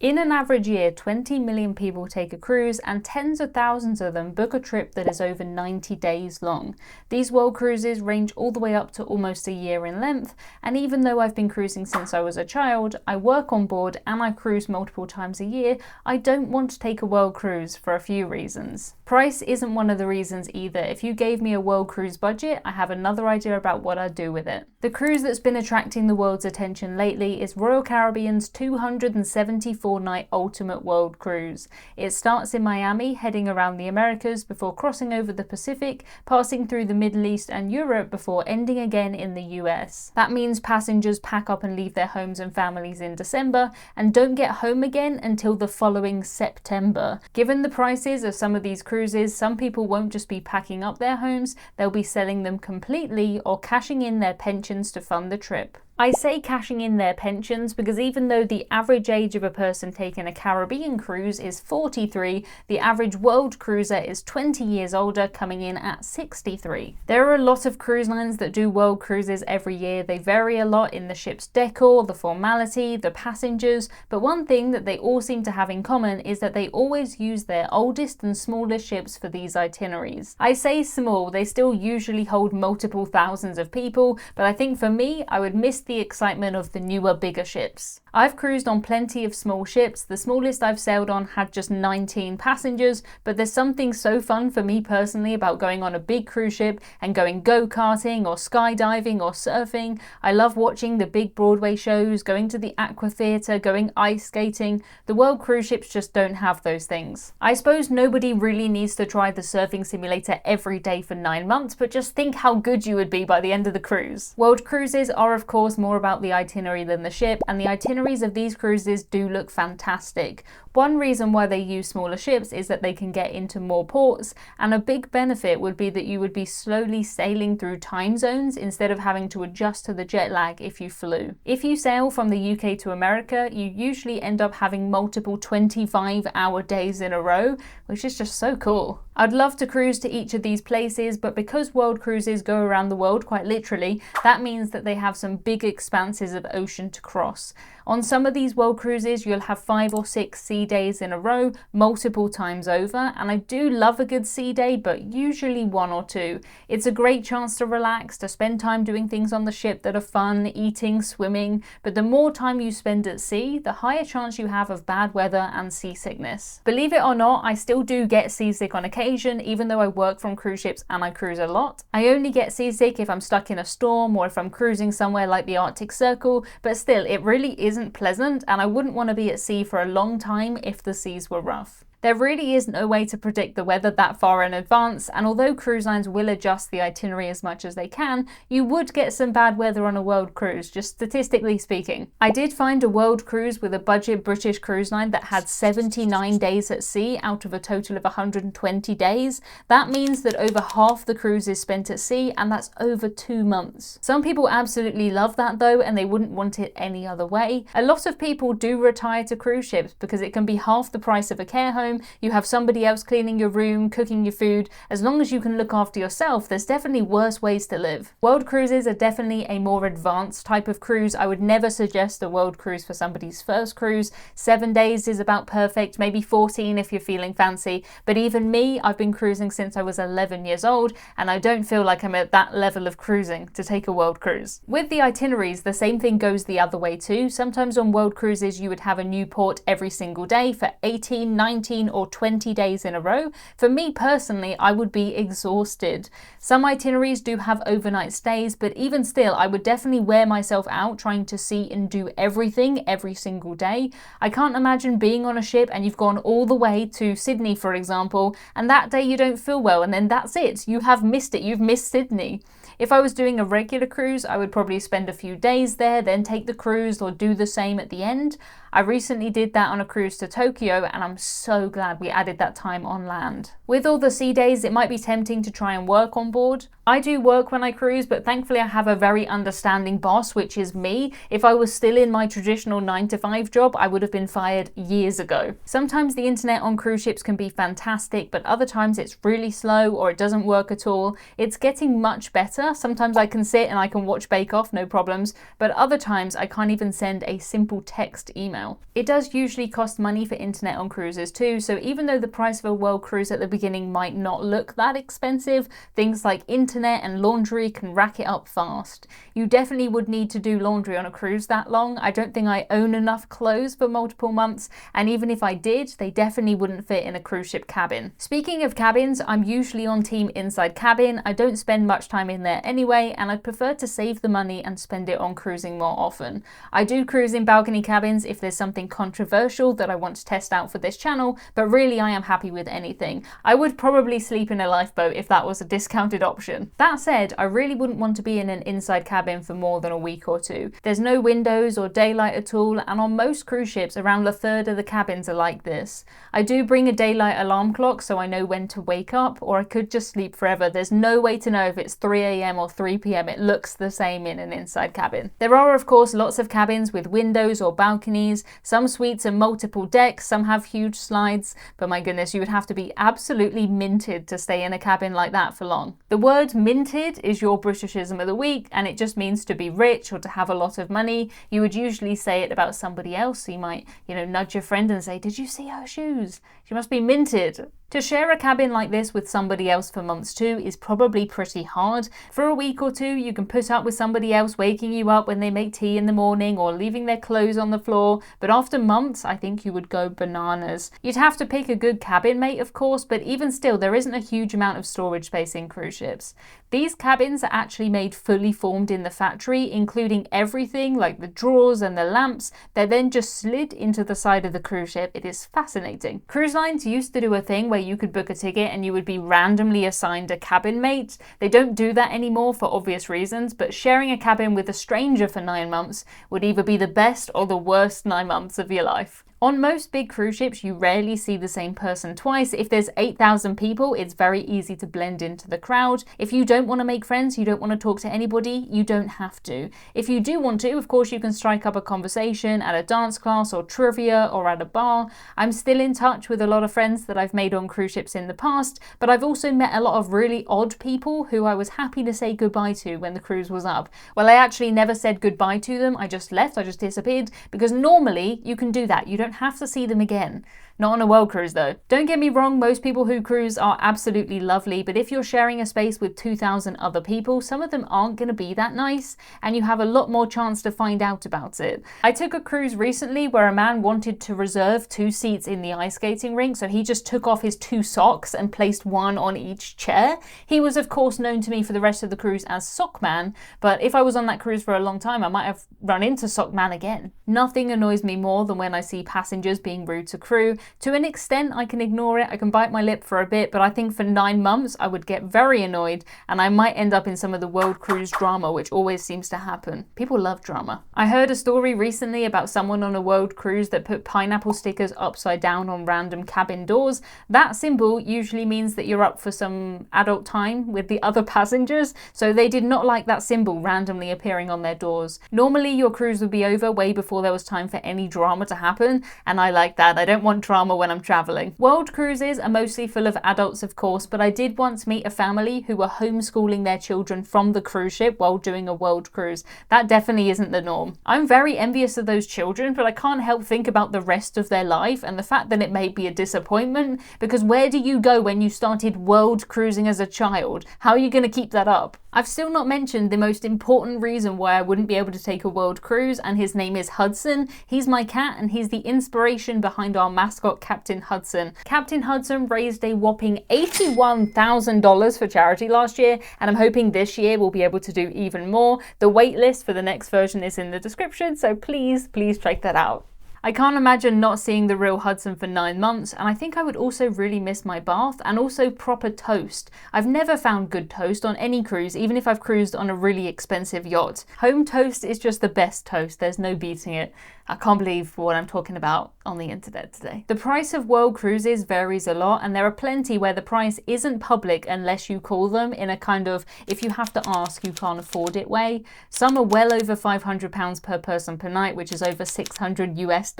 In an average year, 20 million people take a cruise and tens of thousands of them book a trip that is over 90 days long. These world cruises range all the way up to almost a year in length, and even though I've been cruising since I was a child, I work on board and I cruise multiple times a year, I don't want to take a world cruise for a few reasons. Price isn't one of the reasons either. If you gave me a world cruise budget, I have another idea about what I'd do with it. The cruise that's been attracting the world's attention lately is Royal Caribbean's 274-night Ultimate World Cruise. It starts in Miami, heading around the Americas before crossing over the Pacific, passing through the Middle East and Europe before ending again in the US. That means passengers pack up and leave their homes and families in December and don't get home again until the following September. Given the prices of some of these cruises, some people won't just be packing up their homes, they'll be selling them completely or cashing in their pensions to fund the trip. I say cashing in their pensions because even though the average age of a person taking a Caribbean cruise is 43, the average world cruiser is 20 years older, coming in at 63. There are a lot of cruise lines that do world cruises every year. They vary a lot in the ship's decor, the formality, the passengers, but one thing that they all seem to have in common is that they always use their oldest and smallest ships for these itineraries. I say small, they still usually hold multiple thousands of people, but I think for me, I would miss the excitement of the newer, bigger ships. I've cruised on plenty of small ships. The smallest I've sailed on had just 19 passengers, but there's something so fun for me personally about going on a big cruise ship and going go-karting or skydiving or surfing. I love watching the big Broadway shows, going to the aqua theatre, going ice skating. The world cruise ships just don't have those things. I suppose nobody really needs to try the surfing simulator every day for 9 months, but just think how good you would be by the end of the cruise. World cruises are of course more about the itinerary than the ship, and the itineraries of these cruises do look fantastic. One reason why they use smaller ships is that they can get into more ports, and a big benefit would be that you would be slowly sailing through time zones instead of having to adjust to the jet lag if you flew. If you sail from the UK to America, you usually end up having multiple 25-hour days in a row, which is just so cool. I'd love to cruise to each of these places, but because world cruises go around the world quite literally, that means that they have some big expanses of ocean to cross. On some of these world cruises, you'll have 5 or 6 sea days in a row, multiple times over, and I do love a good sea day, but usually 1 or 2. It's a great chance to relax, to spend time doing things on the ship that are fun, eating, swimming, but the more time you spend at sea, the higher chance you have of bad weather and seasickness. Believe it or not, I still do get seasick on occasion, even though I work from cruise ships and I cruise a lot. I only get seasick if I'm stuck in a storm or if I'm cruising somewhere like the Arctic Circle, but still, it really isn't pleasant, and I wouldn't want to be at sea for a long time if the seas were rough. There really is no way to predict the weather that far in advance, and although cruise lines will adjust the itinerary as much as they can, you would get some bad weather on a world cruise, just statistically speaking. I did find a world cruise with a budget British cruise line that had 79 days at sea out of a total of 120 days. That means that over half the cruise is spent at sea, and that's over 2 months. Some people absolutely love that though, and they wouldn't want it any other way. A lot of people do retire to cruise ships because it can be half the price of a care home. You have somebody else cleaning your room, cooking your food. As long as you can look after yourself, there's definitely worse ways to live. World cruises are definitely a more advanced type of cruise. I would never suggest a world cruise for somebody's first cruise. 7 days is about perfect, maybe 14 if you're feeling fancy. But even me, I've been cruising since I was 11 years old, and I don't feel like I'm at that level of cruising to take a world cruise. With the itineraries, the same thing goes the other way too. Sometimes on world cruises, you would have a new port every single day for 18, 19, or 20 days in a row. For me personally, I would be exhausted. Some itineraries do have overnight stays, but even still, I would definitely wear myself out trying to see and do everything every single day. I can't imagine being on a ship and you've gone all the way to Sydney, for example, and that day you don't feel well, and then that's it. You have missed it. You've missed Sydney. If I was doing a regular cruise, I would probably spend a few days there, then take the cruise or do the same at the end. I recently did that on a cruise to Tokyo, and I'm so glad we added that time on land. With all the sea days, it might be tempting to try and work on board. I do work when I cruise, but thankfully I have a very understanding boss, which is me. If I was still in my traditional 9-to-5 job, I would have been fired years ago. Sometimes the internet on cruise ships can be fantastic, but other times it's really slow or it doesn't work at all. It's getting much better, better. Sometimes I can sit and I can watch Bake Off, no problems, but other times I can't even send a simple text email. It does usually cost money for internet on cruises too, so even though the price of a world cruise at the beginning might not look that expensive, things like internet and laundry can rack it up fast. You definitely would need to do laundry on a cruise that long. I don't think I own enough clothes for multiple months, and even if I did, they definitely wouldn't fit in a cruise ship cabin. Speaking of cabins, I'm usually on team inside cabin. I don't spend much time in there anyway, and I'd prefer to save the money and spend it on cruising more often. I do cruise in balcony cabins if there's something controversial that I want to test out for this channel, but really I am happy with anything. I would probably sleep in a lifeboat if that was a discounted option. That said, I really wouldn't want to be in an inside cabin for more than a week or two. There's no windows or daylight at all, and on most cruise ships around a third of the cabins are like this. I do bring a daylight alarm clock so I know when to wake up, or I could just sleep forever. There's no way to know if it's 3 a.m. or 3 p.m. It looks the same in an inside cabin. There are of course lots of cabins with windows or balconies. Some suites are multiple decks, some have huge slides, but my goodness, you would have to be absolutely minted to stay in a cabin like that for long. The word minted is your Britishism of the week, and it just means to be rich or to have a lot of money. You would usually say it about somebody else, so you might, nudge your friend and say, "Did you see her shoes? She must be minted." To share a cabin like this with somebody else for months too is probably pretty hard. For a week or two, you can put up with somebody else waking you up when they make tea in the morning or leaving their clothes on the floor, but after months, I think you would go bananas. You'd have to pick a good cabin mate, of course, but even still, there isn't a huge amount of storage space in cruise ships. These cabins are actually made fully formed in the factory, including everything like the drawers and the lamps. They're then just slid into the side of the cruise ship. It is fascinating. Cruise lines used to do a thing where you could book a ticket and you would be randomly assigned a cabin mate. They don't do that anymore for obvious reasons, but sharing a cabin with a stranger for 9 months would either be the best or the worst 9 months of your life. On most big cruise ships, you rarely see the same person twice. If there's 8,000 people, it's very easy to blend into the crowd. If you don't want to make friends, you don't want to talk to anybody, you don't have to. If you do want to, of course, you can strike up a conversation at a dance class or trivia or at a bar. I'm still in touch with a lot of friends that I've made on cruise ships in the past, but I've also met a lot of really odd people who I was happy to say goodbye to when the cruise was up. Well, I actually never said goodbye to them. I just left, I just disappeared, because normally you can do that. You don't have to see them again. Not on a world cruise though. Don't get me wrong, most people who cruise are absolutely lovely, but if you're sharing a space with 2,000 other people, some of them aren't going to be that nice, and you have a lot more chance to find out about it. I took a cruise recently where a man wanted to reserve 2 seats in the ice skating rink, so he just took off his 2 socks and placed 1 on each chair. He was of course known to me for the rest of the cruise as Sockman, but if I was on that cruise for a long time, I might have run into Sockman again. Nothing annoys me more than when I see passengers being rude to crew. To an extent, I can ignore it, I can bite my lip for a bit, but I think for 9 months, I would get very annoyed, and I might end up in some of the world cruise drama, which always seems to happen. People love drama. I heard a story recently about someone on a world cruise that put pineapple stickers upside down on random cabin doors. That symbol usually means that you're up for some adult time with the other passengers, so they did not like that symbol randomly appearing on their doors. Normally, your cruise would be over way before there was time for any drama to happen, and I like that. I don't want drama when I'm traveling. World cruises are mostly full of adults, of course, but I did once meet a family who were homeschooling their children from the cruise ship while doing a world cruise. That definitely isn't the norm. I'm very envious of those children, but I can't help think about the rest of their life and the fact that it may be a disappointment, because where do you go when you started world cruising as a child? How are you going to keep that up? I've still not mentioned the most important reason why I wouldn't be able to take a world cruise, and his name is Hudson. He's my cat, and he's the inspiration behind our mascot, Captain Hudson. Captain Hudson raised a whopping $81,000 for charity last year, and I'm hoping this year we'll be able to do even more. The wait list for the next version is in the description, so please check that out. I can't imagine not seeing the real Hudson for 9 months, and I think I would also really miss my bath and also proper toast. I've never found good toast on any cruise, even if I've cruised on a really expensive yacht. Home toast is just the best toast, there's no beating it. I can't believe what I'm talking about on the internet today. The price of world cruises varies a lot, and there are plenty where the price isn't public unless you call them in a kind of if you have to ask you can't afford it way. Some are well over £500 per person per night, which is over $600 US,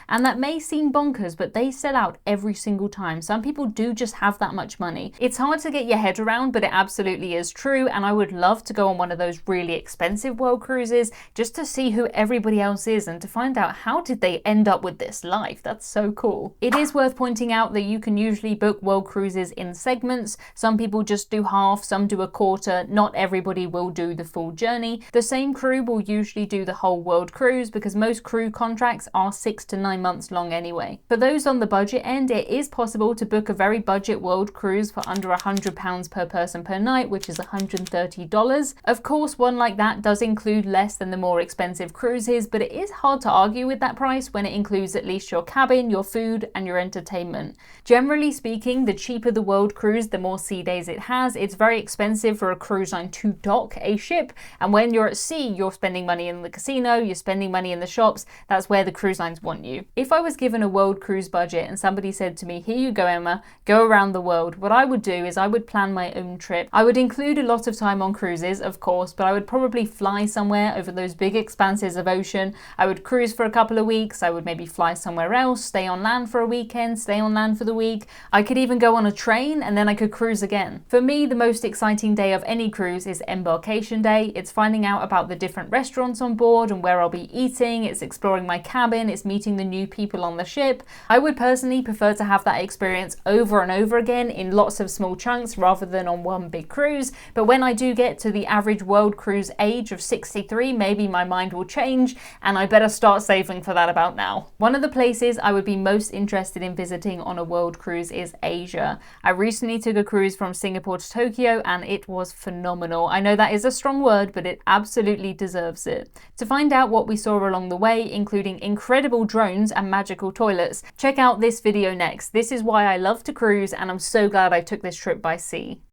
and that may seem bonkers, but they sell out every single time. Some people do just have that much money. It's hard to get your head around, but it absolutely is true, and I would love to go on one of those really expensive world cruises just to see who everybody else is and to find out how did they end up with this life. That's so cool. It is worth pointing out that you can usually book world cruises in segments. Some people just do half, some do a quarter. Not everybody will do the full journey. The same crew will usually do the whole world cruise because most crew contracts are 6 to 9 months long anyway. For those on the budget end, it is possible to book a very budget world cruise for under £100 per person per night, which is $130. Of course, one like that does include less than the more expensive cruises, but it is hard to argue with that price when it includes at least your cabin, your food, and your entertainment. Generally speaking, the cheaper the world cruise, the more sea days it has. It's very expensive for a cruise line to dock a ship, and when you're at sea, you're spending money in the casino, you're spending money in the shops. That's where the cruise lines want you. If I was given a world cruise budget and somebody said to me, here you go, Emma, go around the world, what I would do is I would plan my own trip. I would include a lot of time on cruises, of course, but I would probably fly somewhere over those big expanses of ocean. I would cruise for a couple of weeks. I would maybe fly somewhere else, stay on land for a weekend, stay on land for the week. I could even go on a train and then I could cruise again. For me, the most exciting day of any cruise is embarkation day. It's finding out about the different restaurants on board and where I'll be eating. It's exploring my cabin. It's meeting the new people on the ship. I would personally prefer to have that experience over and over again in lots of small chunks rather than on one big cruise. But when I do get to the average world cruise age of 63, maybe my mind will change and I better start saving for that about now. One of the places I would be most interested in visiting on a world cruise is Asia. I recently took a cruise from Singapore to Tokyo and it was phenomenal. I know that is a strong word, but it absolutely deserves it. To find out what we saw along the way, including incredible drones and magical toilets, check out this video next. This is why I love to cruise and I'm so glad I took this trip by sea.